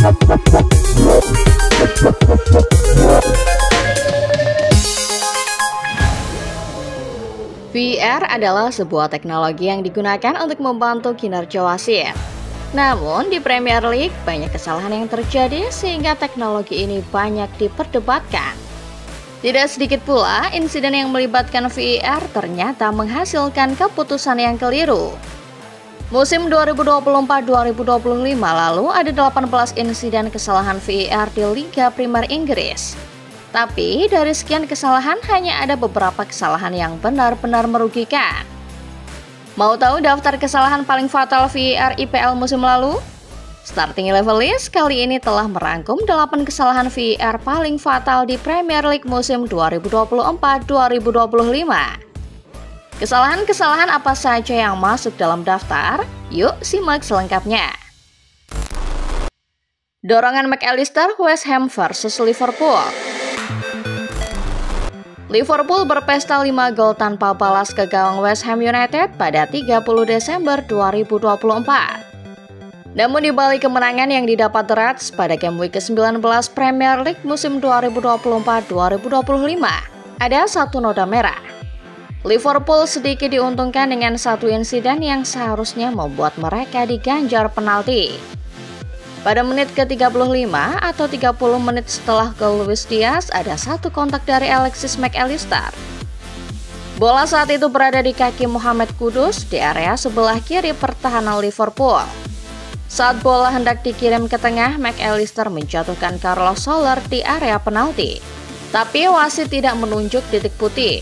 VR adalah sebuah teknologi yang digunakan untuk membantu kinerja wasit. Namun di Premier League banyak kesalahan yang terjadi sehingga teknologi ini banyak diperdebatkan. Tidak sedikit pula insiden yang melibatkan VR ternyata menghasilkan keputusan yang keliru. Musim 2024-2025 lalu ada 18 insiden kesalahan VAR di Liga Premier Inggris. Tapi dari sekian kesalahan hanya ada beberapa kesalahan yang benar-benar merugikan. Mau tahu daftar kesalahan paling fatal VAR IPL musim lalu? Starting 11 List kali ini telah merangkum 8 kesalahan VAR paling fatal di Premier League musim 2024-2025. Kesalahan-kesalahan apa saja yang masuk dalam daftar? Yuk simak selengkapnya. Dorongan McAllister West Ham versus Liverpool. Liverpool berpesta 5 gol tanpa balas ke gawang West Ham United pada 30 Desember 2024. Namun di balik kemenangan yang didapat The Reds pada game week ke-19 Premier League musim 2024-2025, ada satu noda merah. Liverpool sedikit diuntungkan dengan satu insiden yang seharusnya membuat mereka diganjar penalti. Pada menit ke-35 atau 30 menit setelah gol Luis Diaz, ada satu kontak dari Alexis McAllister. Bola saat itu berada di kaki Mohamed Kudus di area sebelah kiri pertahanan Liverpool. Saat bola hendak dikirim ke tengah, McAllister menjatuhkan Carlos Soler di area penalti. Tapi wasit tidak menunjuk titik putih.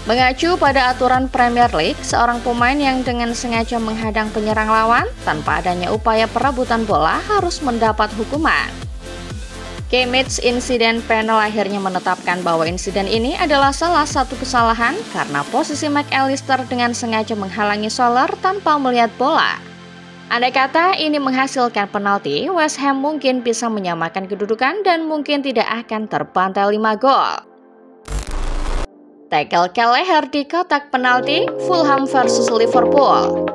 Mengacu pada aturan Premier League, seorang pemain yang dengan sengaja menghadang penyerang lawan tanpa adanya upaya perebutan bola harus mendapat hukuman. Kimmich Incident Panel akhirnya menetapkan bahwa insiden ini adalah salah satu kesalahan karena posisi McAllister dengan sengaja menghalangi Soler tanpa melihat bola. Andai kata ini menghasilkan penalti, West Ham mungkin bisa menyamakan kedudukan dan mungkin tidak akan terbantai 5 gol. Tackle Kelleher di kotak penalti Fulham versus Liverpool.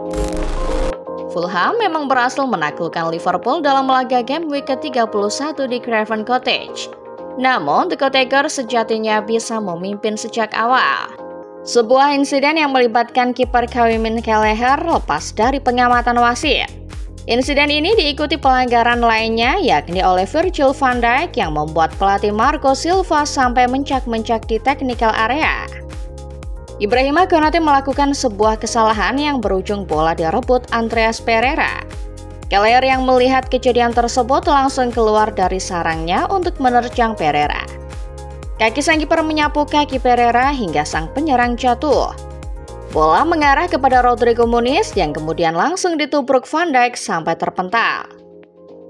Fulham memang berhasil menaklukkan Liverpool dalam laga game week ke-31 di Craven Cottage. Namun, The Cottagers sejatinya bisa memimpin sejak awal. Sebuah insiden yang melibatkan kiper Kevin Kelleher lepas dari pengamatan wasit. Insiden ini diikuti pelanggaran lainnya yakni oleh Virgil van Dijk yang membuat pelatih Marco Silva sampai mencak-mencak di technical area. Ibrahima Konate melakukan sebuah kesalahan yang berujung bola direbut Andreas Pereira. Kelleher yang melihat kejadian tersebut langsung keluar dari sarangnya untuk menerjang Pereira. Kaki sang kiper menyapu kaki Pereira hingga sang penyerang jatuh. Bola mengarah kepada Rodrigo Muniz yang kemudian langsung ditubruk Van Dijk sampai terpental.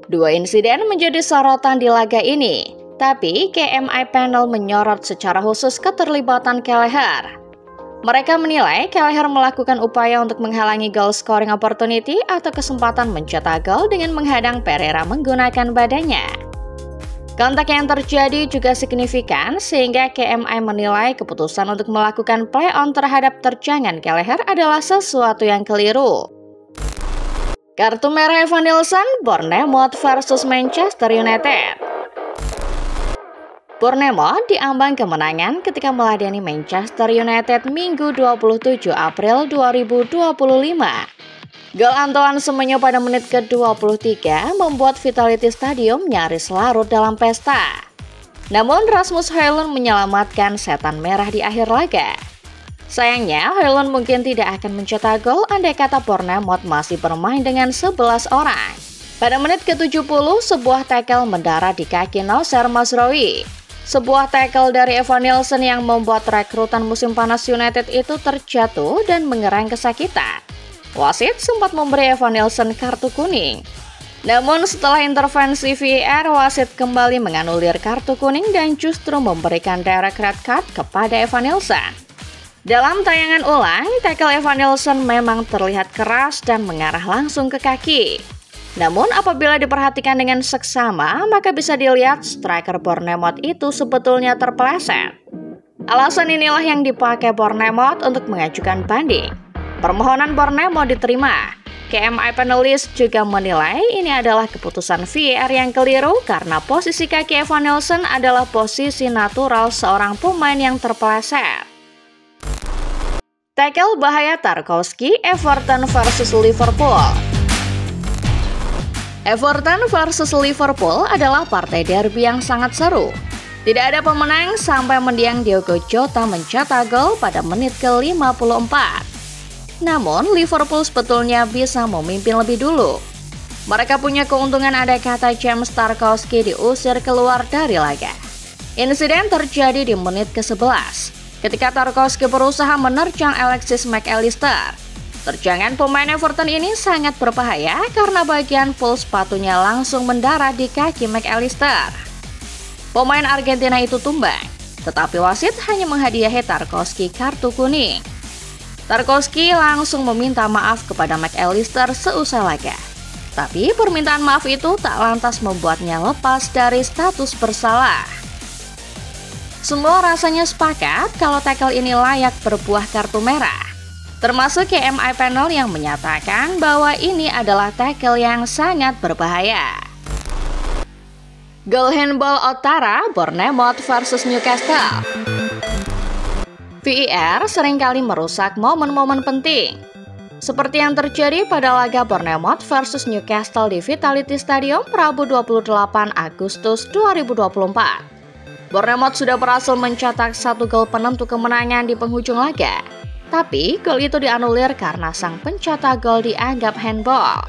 Dua insiden menjadi sorotan di laga ini, tapi KMI Panel menyorot secara khusus keterlibatan Kelleher. Mereka menilai Kelleher melakukan upaya untuk menghalangi goal scoring opportunity atau kesempatan mencetak gol dengan menghadang Pereira menggunakan badannya. Kontak yang terjadi juga signifikan sehingga KMI menilai keputusan untuk melakukan play-on terhadap terjangan Kelleher adalah sesuatu yang keliru. Kartu merah Evan Nilsson, Bournemouth versus Manchester United. Bournemouth diambang kemenangan ketika meladeni Manchester United Minggu 27 April 2025. Gol Antoine Semenyo pada menit ke-23 membuat Vitality Stadium nyaris larut dalam pesta. Namun Rasmus Højlund menyelamatkan setan merah di akhir laga. Sayangnya Højlund mungkin tidak akan mencetak gol andai kata Bournemouth masih bermain dengan 11 orang. Pada menit ke-70 sebuah tackle mendarat di kaki Noussair Mazraoui. Sebuah tackle dari Evan Nilsson yang membuat rekrutan musim panas United itu terjatuh dan mengerang kesakitan. Wasit sempat memberi Evan Nilsson kartu kuning. Namun setelah intervensi VAR, wasit kembali menganulir kartu kuning dan justru memberikan direct red card kepada Evan Nilsson. Dalam tayangan ulang, tackle Evan Nilsson memang terlihat keras dan mengarah langsung ke kaki. Namun apabila diperhatikan dengan seksama, maka bisa dilihat striker Bournemouth itu sebetulnya terpeleset. Alasan inilah yang dipakai Bournemouth untuk mengajukan banding. Permohonan Bournemouth diterima. KMI panelis juga menilai ini adalah keputusan VAR yang keliru karena posisi kaki Evan Nelson adalah posisi natural seorang pemain yang terpeleset. Tackle bahaya Tarkowski, Everton versus Liverpool. Everton versus Liverpool adalah partai derby yang sangat seru. Tidak ada pemenang sampai mendiang Diogo Jota mencetak gol pada menit ke-54. Namun, Liverpool sebetulnya bisa memimpin lebih dulu. Mereka punya keuntungan ada kata James Tarkowski diusir keluar dari laga. Insiden terjadi di menit ke-11, ketika Tarkowski berusaha menerjang Alexis Mac Allister. Terjangan pemain Everton ini sangat berbahaya karena bagian full sepatunya langsung mendarat di kaki Mac Allister. Pemain Argentina itu tumbang, tetapi wasit hanya menghadiahi Tarkowski kartu kuning. Tarkowski langsung meminta maaf kepada Mac Allister seusai laga. Tapi permintaan maaf itu tak lantas membuatnya lepas dari status bersalah. Semua rasanya sepakat kalau tackle ini layak berbuah kartu merah. Termasuk KMI panel yang menyatakan bahwa ini adalah tackle yang sangat berbahaya. Gol handball Ouattara, Bournemouth versus Newcastle. VAR seringkali merusak momen-momen penting. Seperti yang terjadi pada laga Bournemouth versus Newcastle di Vitality Stadium Rabu 28 Agustus 2024. Bournemouth sudah berhasil mencetak 1 gol penentu kemenangan di penghujung laga. Tapi gol itu dianulir karena sang pencetak gol dianggap handball.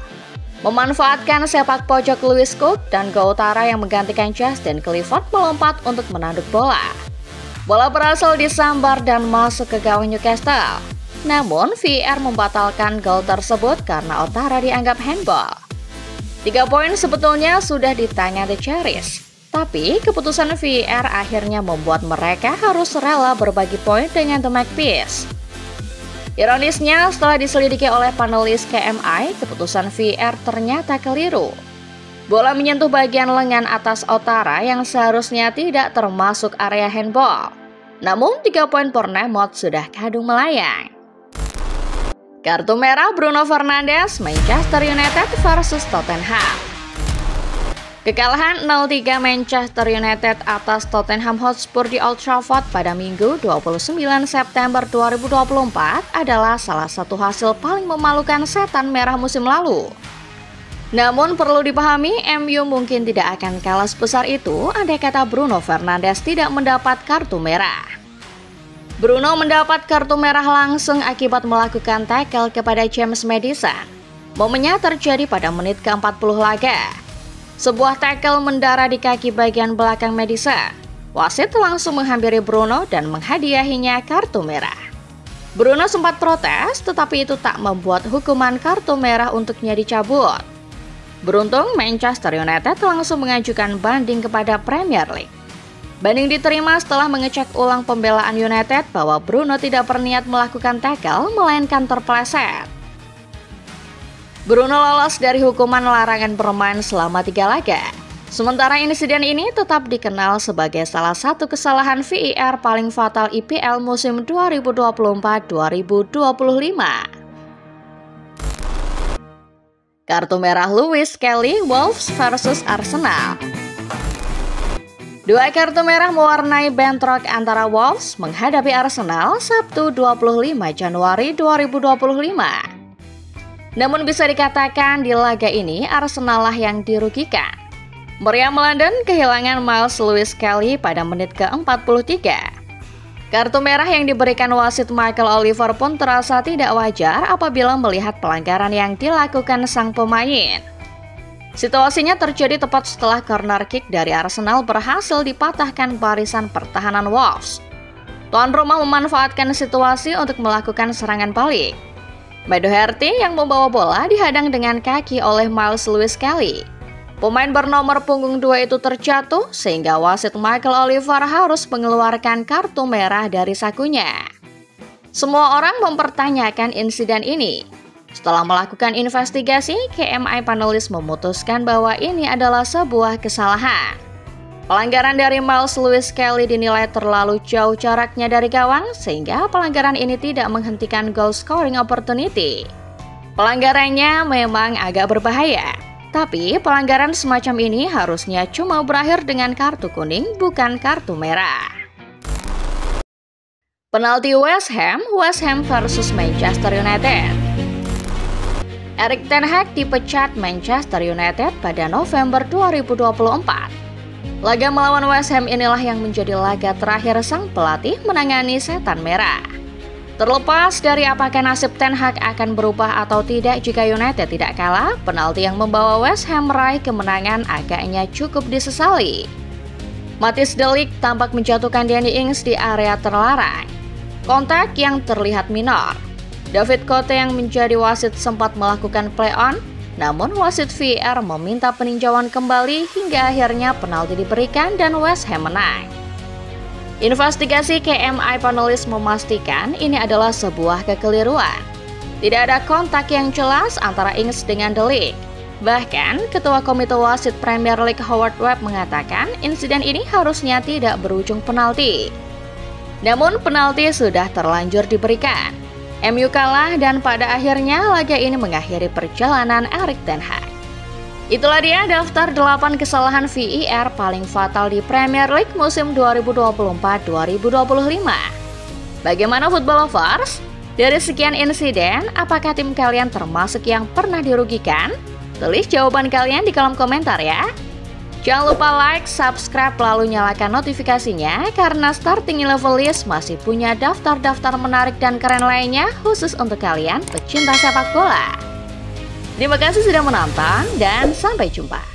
Memanfaatkan sepak pojok Lewis Cook dan Ouattara yang menggantikan Justin Clifford melompat untuk menanduk bola. Bola berhasil disambar dan masuk ke gawang Newcastle. Namun, VAR membatalkan gol tersebut karena Ouattara dianggap handball. 3 poin sebetulnya sudah di tangan The Cherries. Tapi, keputusan VAR akhirnya membuat mereka harus rela berbagi poin dengan The Magpies. Ironisnya, setelah diselidiki oleh panelis KMI, keputusan VAR ternyata keliru. Bola menyentuh bagian lengan atas Ouattara yang seharusnya tidak termasuk area handball. Namun 3 poin Bournemouth sudah kadung melayang. Kartu merah Bruno Fernandes, Manchester United versus Tottenham. Kekalahan 0-3 Manchester United atas Tottenham Hotspur di Old Trafford pada Minggu 29 September 2024 adalah salah satu hasil paling memalukan setan merah musim lalu. Namun perlu dipahami, MU mungkin tidak akan kalah sebesar itu andai kata Bruno Fernandes tidak mendapat kartu merah. Bruno mendapat kartu merah langsung akibat melakukan tackle kepada James Maddison. Momennya terjadi pada menit ke-40 laga. Sebuah tackle mendarat di kaki bagian belakang Maddison. Wasit langsung menghampiri Bruno dan menghadiahinya kartu merah. Bruno sempat protes, tetapi itu tak membuat hukuman kartu merah untuknya dicabut. Beruntung, Manchester United langsung mengajukan banding kepada Premier League. Banding diterima setelah mengecek ulang pembelaan United bahwa Bruno tidak berniat melakukan tackle, melainkan terpeleset. Bruno lolos dari hukuman larangan bermain selama 3 laga. Sementara insiden ini tetap dikenal sebagai salah satu kesalahan VAR paling fatal IPL musim 2024-2025. Kartu merah Lewis Kelly, Wolves versus Arsenal. 2 kartu merah mewarnai bentrok antara Wolves menghadapi Arsenal Sabtu 25 Januari 2025. Namun bisa dikatakan di laga ini Arsenal lah yang dirugikan. Meriam London kehilangan Miles Lewis Kelly pada menit ke-43. Kartu merah yang diberikan wasit Michael Oliver pun terasa tidak wajar apabila melihat pelanggaran yang dilakukan sang pemain. Situasinya terjadi tepat setelah corner kick dari Arsenal berhasil dipatahkan barisan pertahanan Wolves. Tuan rumah memanfaatkan situasi untuk melakukan serangan balik. Matt Doherty yang membawa bola dihadang dengan kaki oleh Miles Lewis Kelly. Pemain bernomor punggung 2 itu terjatuh sehingga wasit Michael Oliver harus mengeluarkan kartu merah dari sakunya. Semua orang mempertanyakan insiden ini. Setelah melakukan investigasi, KMI panelis memutuskan bahwa ini adalah sebuah kesalahan. Pelanggaran dari Miles Lewis Kelly dinilai terlalu jauh jaraknya dari gawang sehingga pelanggaran ini tidak menghentikan goal scoring opportunity. Pelanggarannya memang agak berbahaya, tapi pelanggaran semacam ini harusnya cuma berakhir dengan kartu kuning, bukan kartu merah. Penalti West Ham versus Manchester United. Erik ten Hag dipecat Manchester United pada November 2024. Laga melawan West Ham inilah yang menjadi laga terakhir sang pelatih menangani setan merah. Terlepas dari apakah nasib ten Hag akan berubah atau tidak jika United tidak kalah, penalti yang membawa West Ham meraih kemenangan agaknya cukup disesali. Matthijs de Ligt tampak menjatuhkan Danny Ings di area terlarang. Kontak yang terlihat minor. David Cote yang menjadi wasit sempat melakukan play on, namun wasit VAR meminta peninjauan kembali hingga akhirnya penalti diberikan dan West Ham menang. Investigasi KMI panelis memastikan ini adalah sebuah kekeliruan. Tidak ada kontak yang jelas antara Ings dengan de Ligt. Bahkan, Ketua Komite Wasit Premier League Howard Webb mengatakan insiden ini harusnya tidak berujung penalti. Namun penalti sudah terlanjur diberikan. MU kalah dan pada akhirnya laga ini mengakhiri perjalanan Erik ten Hag. Itulah dia daftar 8 kesalahan VAR paling fatal di Premier League musim 2024-2025. Bagaimana football lovers? Dari sekian insiden, apakah tim kalian termasuk yang pernah dirugikan? Tulis jawaban kalian di kolom komentar ya. Jangan lupa like, subscribe, lalu nyalakan notifikasinya karena Starting Level List masih punya daftar-daftar menarik dan keren lainnya khusus untuk kalian pecinta sepak bola. Terima kasih sudah menonton dan sampai jumpa.